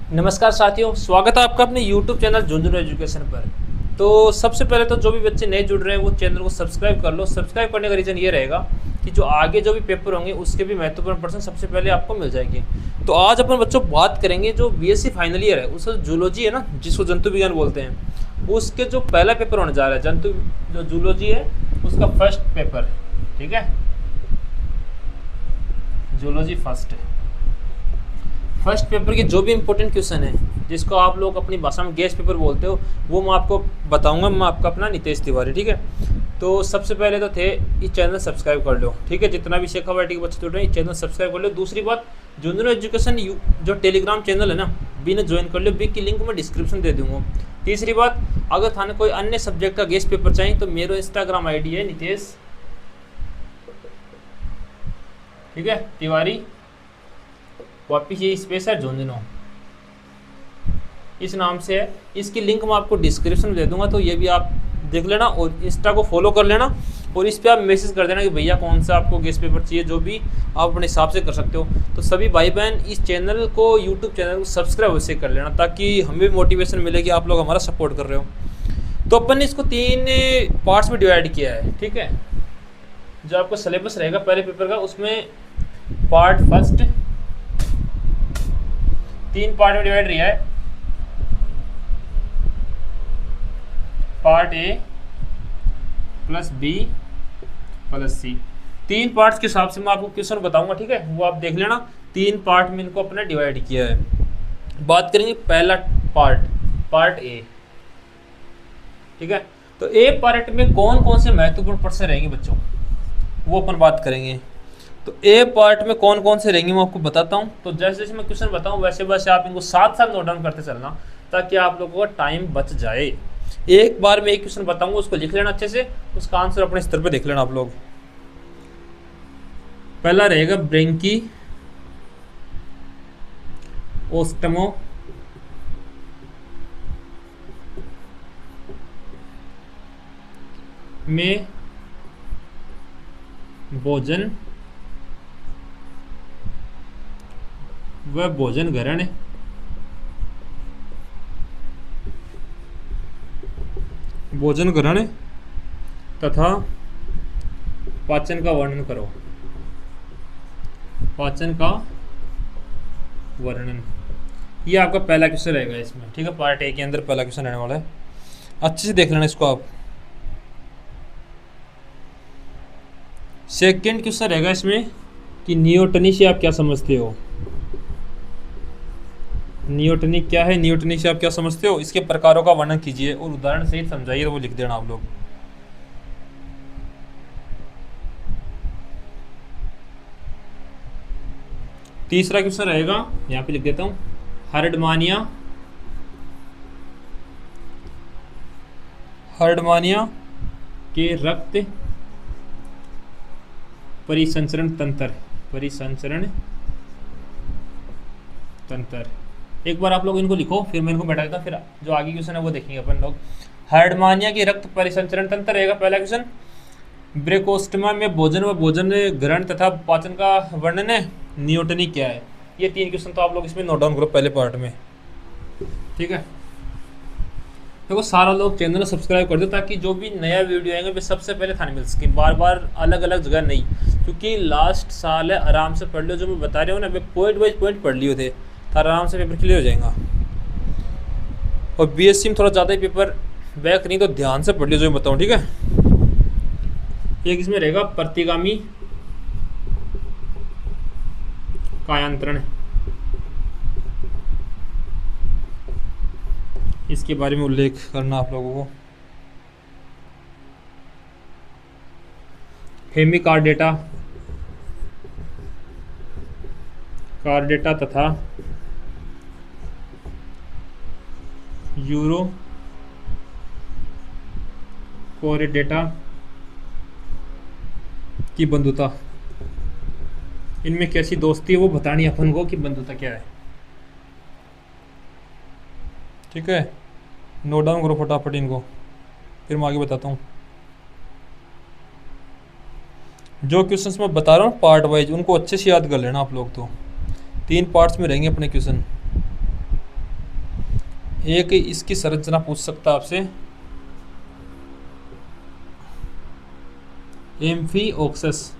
नमस्कार साथियों, स्वागत है आपका अपने YouTube चैनल झुंझुनू एजुकेशन पर। तो सबसे पहले तो जो भी बच्चे नए जुड़ रहे हैं वो चैनल को सब्सक्राइब कर लो। सब्सक्राइब करने का रीज़न ये रहेगा कि जो आगे जो भी पेपर होंगे उसके भी महत्वपूर्ण प्रश्न सबसे पहले आपको मिल जाएंगे। तो आज अपन बच्चों बात करेंगे जो बीएससी फाइनल ईयर है उसका जूलॉजी है ना, जिसको जंतु विज्ञान बोलते हैं, उसके जो पहला पेपर होने जा रहा है जंतु जो जूलॉजी है उसका फर्स्ट पेपर। ठीक है, जूलॉजी फर्स्ट पेपर के जो भी इंपॉर्टेंट क्वेश्चन है जिसको आप लोग अपनी भाषा में गेस्ट पेपर बोलते हो वो मैं आपको बताऊंगा। मैं आपका अपना नितेश तिवारी। ठीक है, तो सबसे पहले तो थे इस चैनल सब्सक्राइब कर लो। ठीक है, जितना भी शेखा वाइटी के बच्चे जुड़ रहे हैं इस चैनल सब्सक्राइब कर लो। दूसरी बात, झुंझुनू एजुकेशन जो टेलीग्राम चैनल है ना, भी ने ज्वाइन कर लो। बी की लिंक मैं डिस्क्रिप्शन दे दूंगा। तीसरी बात, अगर थाने कोई अन्य सब्जेक्ट का गेस्ट पेपर चाहिए तो मेरा इंस्टाग्राम ID है नितेश, ठीक है, तिवारी, वापिस ये स्पेस है झुंझुनू, इस नाम से है। इसकी लिंक मैं आपको डिस्क्रिप्शन में दे दूंगा, तो ये भी आप देख लेना और इंस्टा को फॉलो कर लेना और इस पर आप मैसेज कर देना कि भैया कौन सा आपको गेस्ट पेपर चाहिए, जो भी आप अपने हिसाब से कर सकते हो। तो सभी भाई बहन इस चैनल को, यूट्यूब चैनल को सब्सक्राइब अवश्य कर लेना ताकि हमें भी मोटिवेशन मिले कि आप लोग हमारा सपोर्ट कर रहे हो। तो अपन ने इसको 3 पार्ट्स में डिवाइड किया है। ठीक है, जो आपका सिलेबस रहेगा पहले पेपर का उसमें पार्ट फर्स्ट 3 पार्ट में डिवाइड किया है। Part A plus B plus C, 3 parts के हिसाब से मैं आपको क्वेश्चन बताऊंगा। ठीक है, वो आप देख लेना। 3 पार्ट में इनको अपने डिवाइड किया है। बात करेंगे पहला पार्ट A। ठीक है, तो A पार्ट में कौन कौन से महत्वपूर्ण प्रश्न रहेंगे बच्चों, वो अपन बात करेंगे। तो A पार्ट में कौन कौन से रहेंगे मैं आपको बताता हूँ। तो जैसे जैसे मैं क्वेश्चन बताऊँ वैसे वैसे आप इनको साथ साथ नोट डाउन करते चलना ताकि आप लोगों का टाइम बच जाए। एक बार में एक क्वेश्चन बताऊंगा, उसको लिख लेना अच्छे से, उसका आंसर अपने स्तर पे देख लेना आप लोग। पहला रहेगा ब्रेंकी ओस्टमो में भोजन व भोजन ग्रहण तथा पाचन का वर्णन करो। पाचन का वर्णन, ये आपका पहला क्वेश्चन रहेगा इसमें। ठीक है, पार्ट A के अंदर पहला क्वेश्चन रहने वाला है, अच्छे से देख लेना इसको आप। सेकंड क्वेश्चन रहेगा इसमें कि नियोटनी से आप क्या समझते हो। नियोटनी क्या है, नियोटनी से आप क्या समझते हो, इसके प्रकारों का वर्णन कीजिए और उदाहरण सहित समझाइए। तो वो लिख देना आप लोग। तीसरा क्वेश्चन रहेगा, यहाँ पे लिख देता हूं, हर्डमानिया के रक्त परिसंचरण तंत्र। एक बार आप लोग इनको लिखो, फिर मैं इनको बैठा देता हूँ, फिर जो आगे क्वेश्चन है वो देखेंगे अपन लोग। हर्डमानिया के रक्त परिसंचरण तंत्र रहेगा पहला क्वेश्चन। ब्रेकोस्टमा में भोजन व भोजन ग्रहण तथा पाचन का वर्णन है। नियोटनी क्या है। ये 3 क्वेश्चन तो आप लोग इसमें नोट डाउन करो पहले पार्ट में। ठीक है, देखो सारा लोग चैनल को सब्सक्राइब कर दो ताकि जो भी नया वीडियो आएंगे वे सबसे पहले थाने मिल सके, बार बार अलग अलग जगह नहीं, क्योंकि लास्ट साल है। आराम से पढ़ लो, जो मैं बता रहा हूँ ना, वे पॉइंट वाइज पॉइंट पढ़ लिए थे, थारा आराम से पेपर क्लियर हो जाएगा। और BSc में थोड़ा ज़्यादा ही पेपर बैक नहीं, तो ध्यान से पढ़ लियो जो मैं बताऊँ। ठीक है, एक इसमें रहेगा प्रतिगामी कायांतरण, इसके बारे में उल्लेख करना आप लोगों को। हेमिकार्डेटा तथा यूरोकोरिडेटा की बंधुता, इनमें कैसी दोस्ती है वो बतानी अपन को कि बंधुता क्या है। ठीक है, नोट डाउन करो फटाफट इनको, फिर मैं आगे बताता हूँ। जो क्वेश्चंस मैं बता रहा हूँ पार्ट वाइज, उनको अच्छे से याद कर लेना आप लोग। तो 3 पार्ट्स में रहेंगे अपने क्वेश्चन। एक इसकी संरचना पूछ सकता है आपसे, एम्फीओक्सस,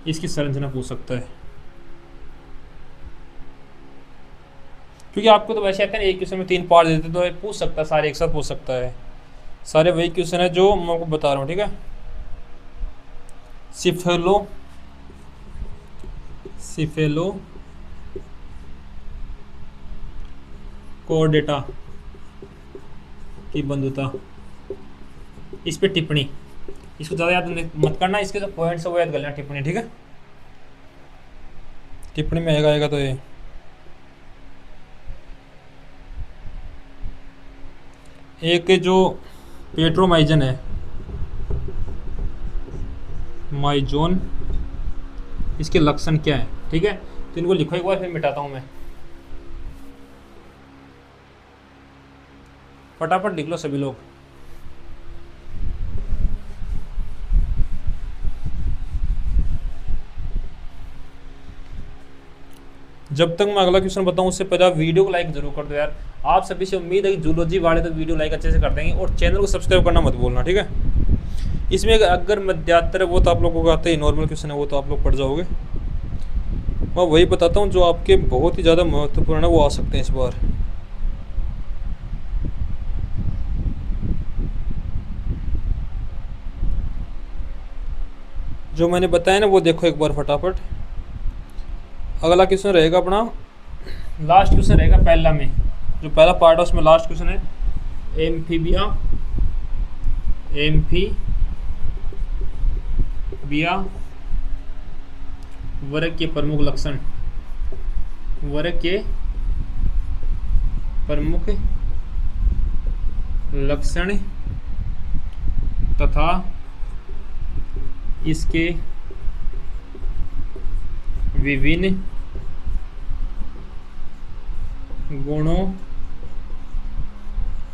इसकी संरचना पूछ सकता है। क्योंकि आपको तो वैसे आते हैं एक क्वेश्चन में 3 पार्ट देते तो पूछ सकता है, सारे एक साथ पूछ सकता है। सारे वही क्वेश्चन है जो मैं आपको बता रहा हूँ, ठीक है। सिफेलो कोर्डेटा की बंधुता, इस पे टिप्पणी, इसको ज़्यादा याद मत करना, इसके जो पॉइंट्स है वो याद कर लेना, टिप्पणी, ठीक है। टिप्पणी में आएगा तो ये एक जो पेट्रोमाइजन है, माइजोन, इसके लक्षण क्या है, ठीक है। तो इनको लिखो एक बार, फिर मिटाता हूँ मैं। फटाफट लिख लो सभी लोग। जब तक मैं अगला क्वेश्चन बताऊं उससे पहले आप वीडियो को लाइक जरूर कर दो यार। आप सभी से उम्मीद है कि जूलॉजी वाले तो वीडियो लाइक अच्छे से कर देंगे, और चैनल को सब्सक्राइब करना मत भूलना, ठीक है। इसमें अगर मध्यांतर है वो तो आप लोगों को आता है, नॉर्मल क्वेश्चन है वो तो आप लोग पढ़ जाओगे। मैं वही बताता हूँ जो आपके बहुत ही ज़्यादा महत्वपूर्ण है, वो आ सकते हैं इस बार। जो मैंने बताया ना वो देखो एक बार फटाफट। अगला क्वेश्चन रहेगा अपना, लास्ट क्वेश्चन रहेगा पहला में, जो पहला पार्ट है उसमें लास्ट क्वेश्चन है, एम्फीबिया वर्ग के प्रमुख लक्षण, वर्ग के प्रमुख लक्षण तथा इसके विभिन्न गुणों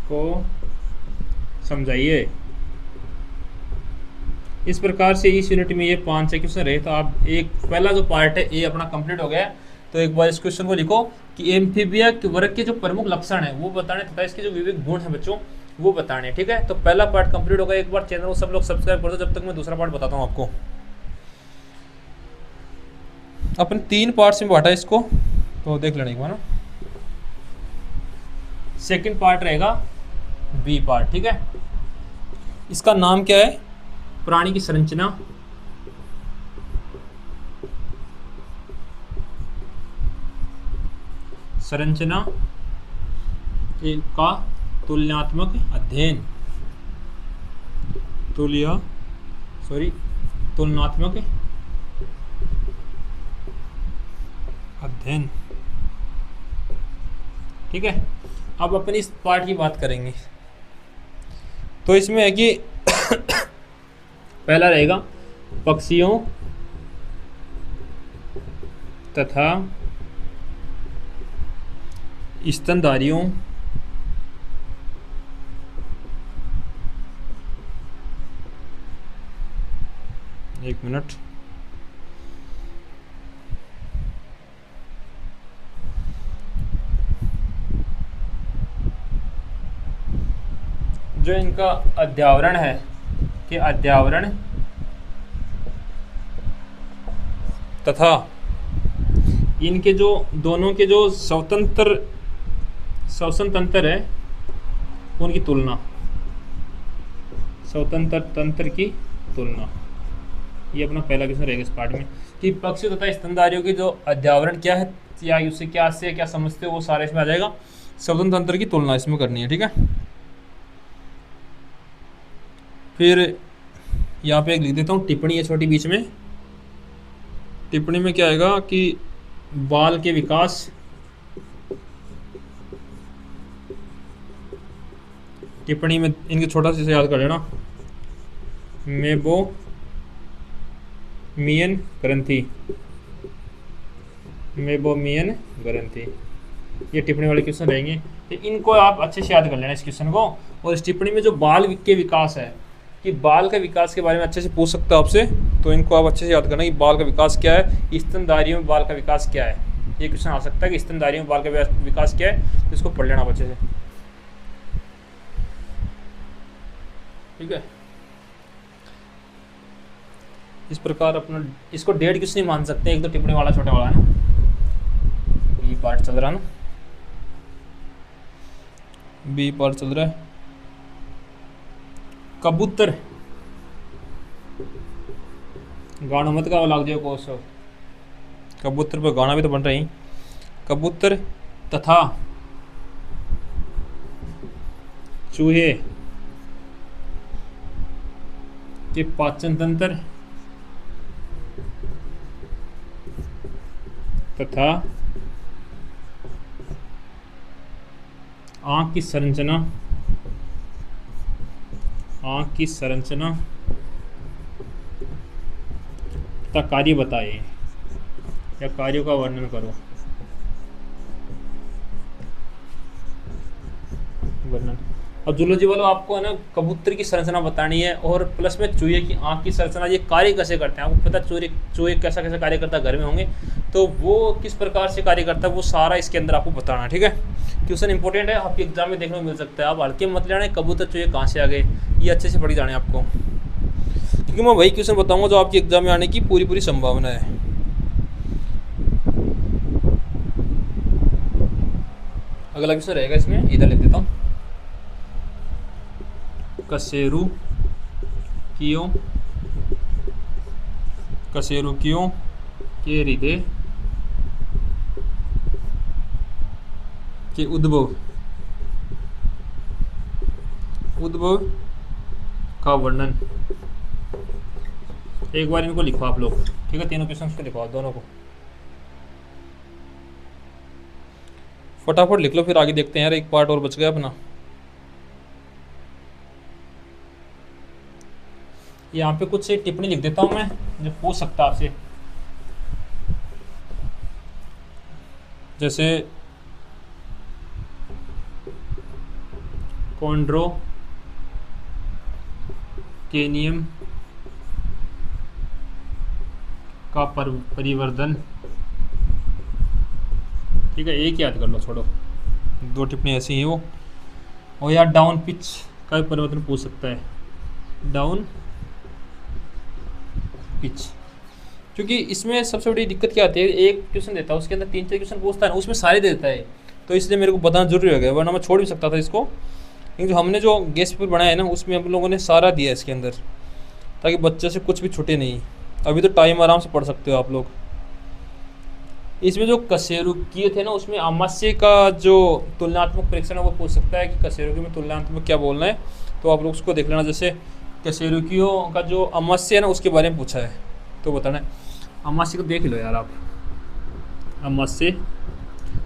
को समझाइए। इस प्रकार से इस यूनिट में ये 5-6 क्वेश्चन रहे। तो आप एक पहला जो पार्ट है ये अपना कंप्लीट हो गया। तो एक बार इस क्वेश्चन को लिखो कि एम्फीबिया के वर्ग के जो प्रमुख लक्षण है वो बताने तथा इसके जो विविध गुण हैं बच्चों वो बताने, ठीक है। तो पहला पार्ट कंप्लीट होगा। एक बार चैनल को सब लोग सब्सक्राइब कर दो, जब तक मैं दूसरा पार्ट बताता हूँ आपको। अपन 3 पार्ट्स में बांटा इसको, तो देख लेना एक बार ना। सेकंड पार्ट रहेगा बी पार्ट, ठीक है। इसका नाम क्या है, प्राणी की संरचना, का तुलनात्मक अध्ययन, तुलनात्मक अध्ययन, ठीक है। अब अपन इस पार्ट की बात करेंगे। तो इसमें है कि पहला रहेगा पक्षियों तथा स्तनधारियों एक मिनट, जो इनका अध्यावरण है कि अध्यावरण तथा इनके जो दोनों के जो श्वसन तंत्र है उनकी तुलना, स्वतंत्र तंत्र की तुलना, ये अपना पहला क्वेश्चन रहेगा इस पार्ट में कि पक्षी तथा स्तनधारियों की जो अध्यावरण क्या है या उससे क्या से क्या समझते हो वो सारे इसमें आ जाएगा। स्वतंत्र तंत्र की तुलना इसमें करनी है, ठीक है। फिर यहाँ पे एक लिख देता हूँ, टिप्पणी है छोटी बीच में। टिप्पणी में क्या आएगा कि बाल के विकास, टिप्पणी में इनके छोटा सा याद कर लेना, मेबोमियन ग्रंथि, ये टिप्पणी वाले क्वेश्चन रहेंगे। तो इनको आप अच्छे से याद कर लेना इस क्वेश्चन को। और इस टिप्पणी में जो बाल के विकास है कि बाल का विकास के बारे में अच्छे से पूछ सकता है आपसे, तो इनको आप अच्छे से याद करना कि बाल का विकास क्या है, स्तनधारियों में बाल का विकास क्या है, ये क्वेश्चन आ सकता है कि स्तनधारी में बाल का विकास क्या है, तो इसको पढ़ लेना बच्चे से। ठीक है, इस प्रकार अपना इसको डेढ़ क्वेश्चन नहीं मान सकते, एक दो टिप्पणी वाला छोटा वाला है ना। बी पार्ट चल रहा है ना, बी पार्ट चल रहा है। कबूतर गाना मत का लाग जाए कोस, कबूतर पर गाना भी तो बन रही। कबूतर तथा चूहे के पाचन तंत्र तथा आँख की संरचना तथा कार्य बताए या कार्यों का वर्णन करो। वर्णन। अब जूलॉजी वालों आपको है ना कबूतर की संरचना बतानी है और प्लस में चूहे की आँख की संरचना, ये कार्य कैसे करते हैं आपको पता, चूहे कैसा कैसा कार्य करता है, घर में होंगे तो वो किस प्रकार से कार्य करता है, वो सारा इसके अंदर आपको बताना है। ठीक है, क्वेश्चन इंपॉर्टेंट है, आपके एग्जाम में देखने को मिल सकता है। आप हल्के मत लेना कबूतर चूहे कहाँ से आ गए, ये अच्छे से पढ़ी जाने आपको, क्योंकि मैं वही क्वेश्चन बताऊंगा जो आपके एग्जाम में आने की पूरी पूरी संभावना है। अगला क्वेश्चन रहेगा इसमें, इधर लिख देता हूँ। कशेरुकियों के हृदय के उद्भव का वर्णन। एक बार इनको लिखो आप लोग। ठीक है, तीनों क्वेश्चन को लिखो आप दोनों को, फटाफट लिख लो, फिर आगे देखते हैं यार, एक पार्ट और बच गया अपना। यहाँ पे कुछ टिप्पणी लिख देता हूँ मैं जो पूछ सकता आपसे, जैसे कॉन्ड्रोकेनियम का परिवर्धन। ठीक है, एक याद कर लो, छोड़ो, दो टिप्पणी ऐसी हैं वो। और यार डाउन पिच का भी परिवर्तन पूछ सकता है, डाउन पिच, क्योंकि इसमें सबसे बड़ी दिक्कत क्या आती है, एक क्वेश्चन देता है उसके अंदर 3-4 क्वेश्चन पूछता है ना, उसमें सारे देता है, तो इसलिए मेरे को बताना जरूरी हो गया, वरना मैं छोड़ भी सकता था इसको। लेकिन जो हमने जो गेस्ट पेपर बनाया है ना, उसमें हम लोगों ने सारा दिया है इसके अंदर, ताकि बच्चे से कुछ भी छूटे नहीं। अभी तो टाइम आराम से पढ़ सकते हो आप लोग। इसमें जो कशेरुकीय थे ना, उसमें आमाशय का जो तुलनात्मक परीक्षण है वो पूछ सकता है कि कशेरुकी में तुलनात्मक क्या बोलना है, तो आप लोग उसको देख लेना। जैसे कशेरुकियों का जो आमाशय है ना, उसके बारे में पूछा है, तो बताना है। आमाशय को देख लो यार आप, आमाशय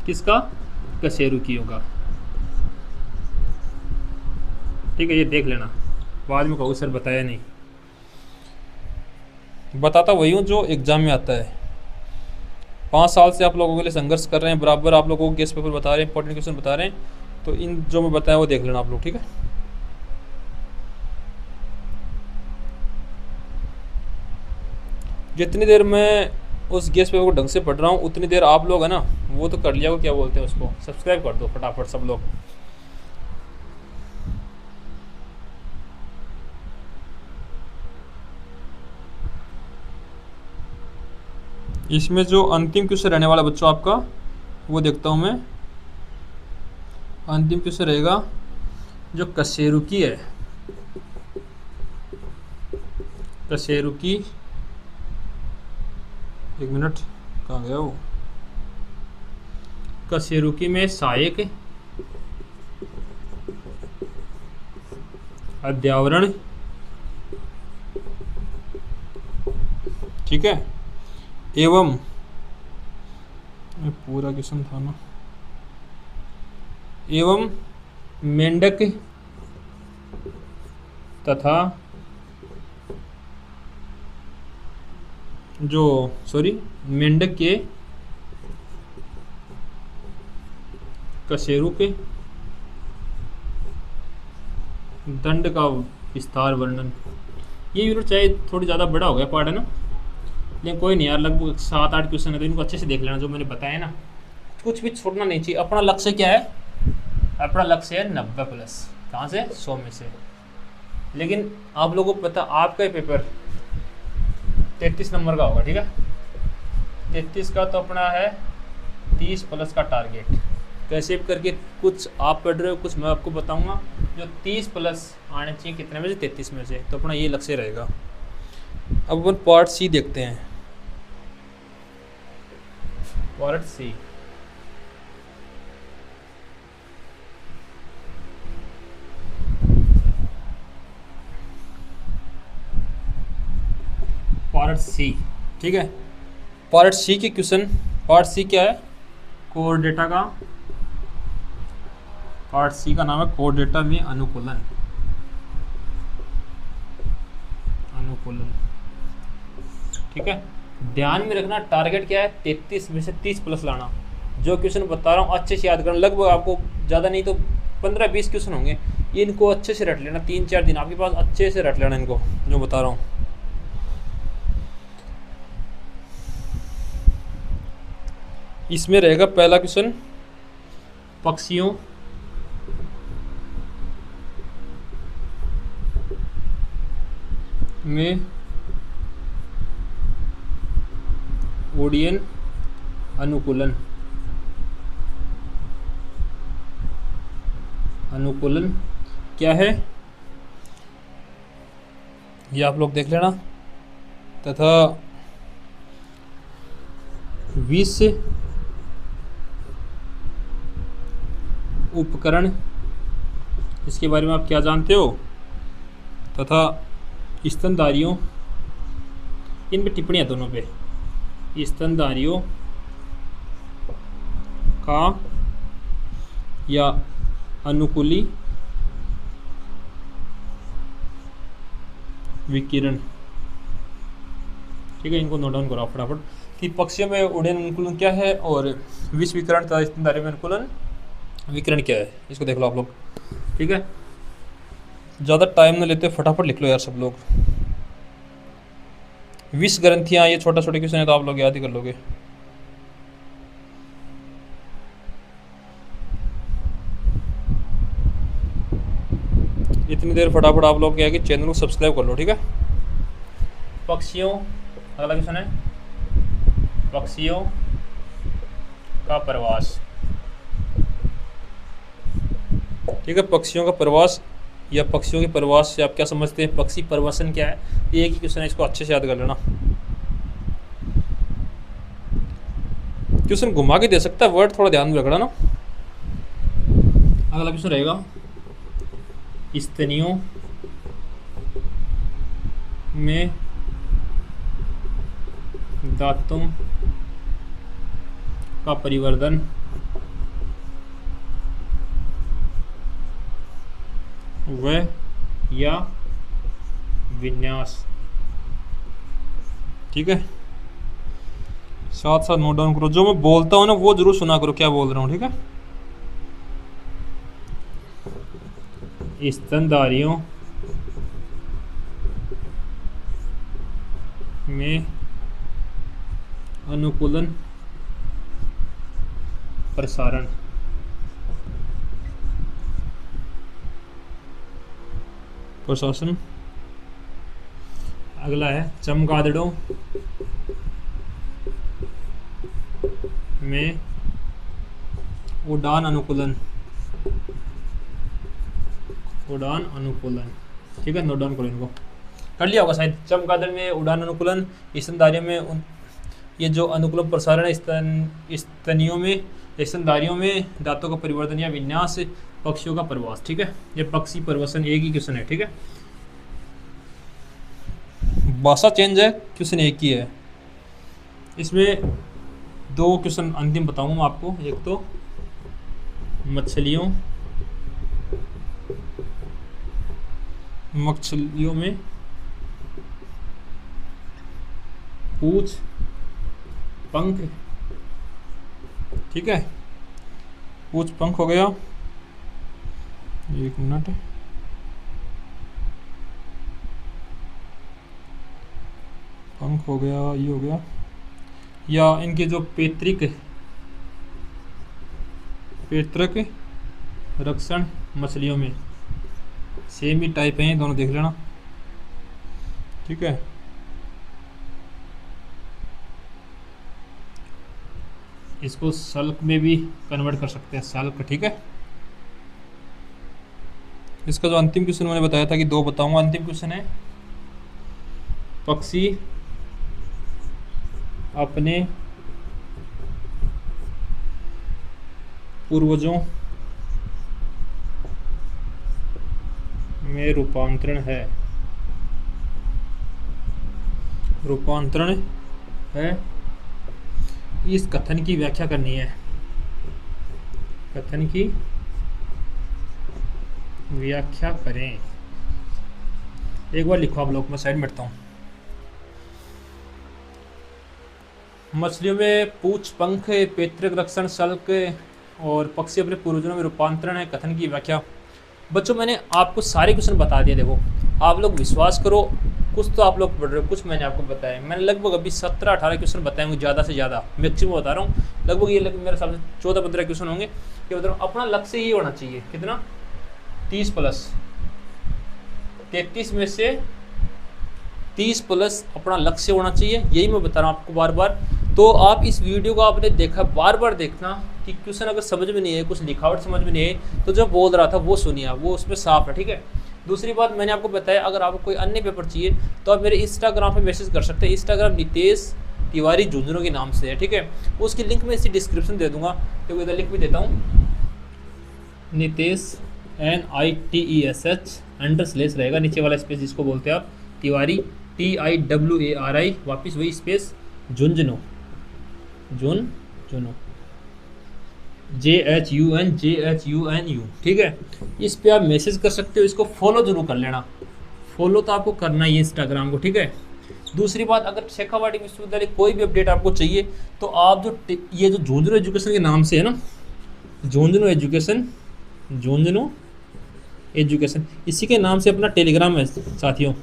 किसका, कशेरुकियों का। ठीक है, ये देख लेना, बाद में कहो सर बताया नहीं। बताता वही हूँ जो एग्जाम में आता है। 5 साल से आप लोगों के लिए संघर्ष कर रहे हैं, बराबर आप लोगों को गेस्ट पेपर बता रहे हैं, इंपॉर्टेंट क्वेश्चन बता रहे हैं, तो इन जो मैं बताया वो देख लेना आप लोग। ठीक है, जितनी देर मैं उस गेस्ट पेपर को ढंग से पढ़ रहा हूँ उतनी देर आप लोग है ना वो तो कर लिया, वो क्या बोलते हैं उसको, सब्सक्राइब कर दो फटाफट सब लोग। इसमें जो अंतिम क्वेश्चन रहने वाला बच्चों आपका, वो देखता हूँ मैं। अंतिम क्वेश्चन रहेगा जो कशेरुकी है, कशेरुकी, एक मिनट कहाँ गया वो, कशेरुकी में सहायक अध्यावरण। ठीक है, एवं पूरा क्वेश्चन था ना, एवं मेंढक तथा मेंढक के कशेरुक दंड का विस्तार वर्णन। ये यूनिट चाहे थोड़ी ज़्यादा बड़ा हो गया पार्ट है ना, लेकिन कोई नहीं यार, लगभग 7-8 क्वेश्चन है तो इनको अच्छे से देख लेना जो मैंने बताया ना, कुछ भी छोड़ना नहीं चाहिए। अपना लक्ष्य क्या है? अपना लक्ष्य है 90+, कहाँ से? 100 में से। लेकिन आप लोगों को पता, आपका ही पेपर 33 नंबर का होगा, ठीक है? 33 का तो अपना है 30+ का टारगेट। कैसे भी करके कुछ आप पढ़ रहे हो, कुछ मैं आपको बताऊंगा जो 30+ आने चाहिए, कितने में से? 33 में से। तो अपना ये लक्ष्य रहेगा। अब अपन पार्ट सी देखते हैं। पार्ट सी, पार्ट सी, ठीक है? पार्ट सी के क्वेश्चन, पार्ट सी क्या है? कोर डेटा का, पार्ट सी का नाम है कोर डेटा में अनुकूलन। अनुकूलन, ठीक है? ध्यान में रखना टारगेट क्या है? 33 में से 30+ लाना। जो क्वेश्चन बता रहा हूँ अच्छे से याद करना, लगभग आपको ज़्यादा नहीं तो 15-20 क्वेश्चन होंगे, इनको अच्छे से रट लेना। 3-4 दिन आपके पास अच्छे से रट लेना इनको, जो बता रहा हूँ। इसमें रहेगा पहला क्वेश्चन, पक्षियों में ओडियन अनुकूलन। अनुकूलन क्या है ये आप लोग देख लेना। तथा विष उपकरण, इसके बारे में आप क्या जानते हो? तथा स्तनधारियों, इन पे टिप्पणियाँ दोनों पे, स्तनधारियों का या अनुकूली विकिरण, ठीक है? इनको नोट डाउन करो फटाफट कि पक्षियों में उड़न अनुकूलन क्या है और विष विकिरण तथा स्तनधारियों में अनुकूलन विकिरण क्या है, इसको देख लो आप लोग, ठीक है? ज़्यादा टाइम न लेते, फटाफट लिख लो यार सब लोग। विष ग्रंथियाँ, ये छोटा छोटे क्वेश्चन है तो आप लोग याद ही कर लोगे। इतनी देर फटाफट आप लोग क्या है कि चैनल को सब्सक्राइब कर लो, ठीक है? पक्षियों, अगला क्वेश्चन है पक्षियों का प्रवास, ठीक है? पक्षियों का प्रवास या पक्षियों के प्रवास से आप क्या समझते हैं? पक्षी प्रवासन क्या है? ये एक ही क्वेश्चन है, इसको अच्छे से याद कर लेना। क्वेश्चन घुमा के दे सकता है, वर्ड थोड़ा ध्यान में रखना ना। अगला क्वेश्चन रहेगा स्तनियों में दांतों का परिवर्धन व या विन्यास, ठीक है? साथ साथ नोट डाउन करो, जो मैं बोलता हूँ ना वो जरूर सुना करो क्या बोल रहा हूँ, ठीक है? स्तनधारियों में अनुकूलन प्रसारण, प्रशासन। अगला है चमगादड़ों में उड़ान अनुकूलन, उड़ान अनुकूलन, ठीक है? नोट डाउन करो, इनको कर लिया होगा शायद। चमगादड़ में उड़ान अनुकूलन, स्तनधारियों में ये जो अनुकूलन प्रसारण है, स्तनियों में, स्तनधारियों में दांतों का परिवर्तन या विन्यास, पक्षियों का प्रवास, ठीक है? ये पक्षी प्रवसन एक ही क्वेश्चन है, ठीक है? भाषा चेंज है, क्वेश्चन एक ही है। इसमें 2 क्वेश्चन अंतिम बताऊंगा मैं आपको। एक तो मछलियों में पूंछ पंख, ठीक है? पूंछ पंख हो गया, 1 मिनट, पंख अंक हो गया, ये हो गया, या इनके जो पैतृक रक्षण मछलियों में सेम ही टाइप हैं, दोनों देख लेना, ठीक है। इसको सल्क में भी कन्वर्ट कर सकते हैं, सल्क, ठीक है। इसका जो अंतिम क्वेश्चन मैंने बताया था कि 2 बताऊंगा, अंतिम क्वेश्चन है पक्षी अपने पूर्वजों में रूपांतरण है, इस कथन की व्याख्या करनी है, कथन की व्याख्या करें। एक बार लिखो आप लोग, मैं साइड में बैठता हूँ। मछलियों में पूछ, पंख, पैतृक रक्षण, सल्क और पक्षी अपने पूर्वजों में रूपांतरण है, कथन की व्याख्या। बच्चों मैंने आपको सारे क्वेश्चन बता दिए, देखो आप लोग विश्वास करो, कुछ तो आप लोग पढ़ रहे हो, कुछ मैंने आपको बताया। मैंने लगभग अभी 17-18 क्वेश्चन बताए होंगे, ज़्यादा से ज़्यादा, मैक्सिमम बता रहा हूँ, लगभग ये मेरे हिसाब से 14-15 क्वेश्चन होंगे। कि बता रहा हूँ, अपना लक्ष्य ये होना चाहिए, कितना, 30 प्लस 33 में से 30 प्लस अपना लक्ष्य होना चाहिए, यही मैं बता रहा हूँ आपको बार बार। तो आप इस वीडियो को आपने देखा, बार बार देखना कि क्वेश्चन अगर समझ में नहीं है, कुछ लिखावट समझ में नहीं है, तो जो बोल रहा था वो सुनिए आप, वो उसमें साफ है, ठीक है। दूसरी बात मैंने आपको बताया, अगर आपको कोई अन्य पेपर चाहिए तो आप मेरे इंस्टाग्राम पे मैसेज कर सकते हैं। इंस्टाग्राम नितेश तिवारी झुंझुनू के नाम से है, ठीक है। उसकी लिंक मैं इसी डिस्क्रिप्शन दे दूंगा, तो इधर लिंक भी देता हूँ, नितेश NITESH / रहेगा, नीचे वाला स्पेस जिसको बोलते हैं आप, तिवारी TIWARI, वापस वही स्पेस, झुंझुनू JHUNJHUNU, ठीक है। इस पे आप मैसेज कर सकते हो, इसको फॉलो जरूर कर लेना, फॉलो तो आपको करना ही है इंस्टाग्राम को, ठीक है। दूसरी बात, अगर शेखावाटी विश्वविद्यालय कोई भी अपडेट आपको चाहिए तो आप जो ये जो झुंझुनू एजुकेशन के नाम से है ना, झुंझुनू एजुकेशन, इसी के नाम से अपना टेलीग्राम है साथियों,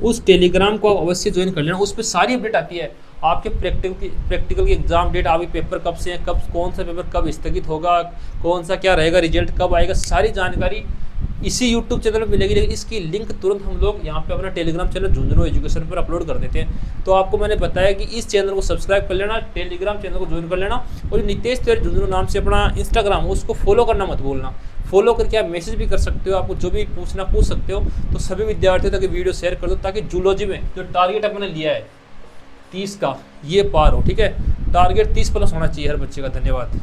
उस टेलीग्राम को आप अवश्य ज्वाइन कर लेना। उस पर सारी अपडेट आती है, आपके प्रैक्टिकल की एग्जाम डेट, आपके पेपर कब से हैं, कब कौन सा पेपर कब स्थगित होगा, कौन सा क्या रहेगा, रिजल्ट कब आएगा, सारी जानकारी इसी यूट्यूब चैनल पर मिलेगी। लेकिन इसकी लिंक तुरंत हम लोग यहाँ पे अपना टेलीग्राम चैनल झुंझुनू एजुकेशन पर अपलोड कर देते हैं। तो आपको मैंने बताया कि इस चैनल को सब्सक्राइब कर लेना, टेलीग्राम चैनल को ज्वाइन कर लेना, और नितेश तिवारी झुंझुनू नाम से अपना इंस्टाग्राम, उसको फॉलो करना मत भूलना। फॉलो करके आप मैसेज भी कर सकते हो, आपको जो भी पूछ सकते हो। तो सभी विद्यार्थियों तक वीडियो शेयर कर दो, ताकि जूलॉजी में जो टारगेट अपने लिया है 30 का, ये पार हो, ठीक है। टारगेट 30 प्लस होना चाहिए हर बच्चे का। धन्यवाद।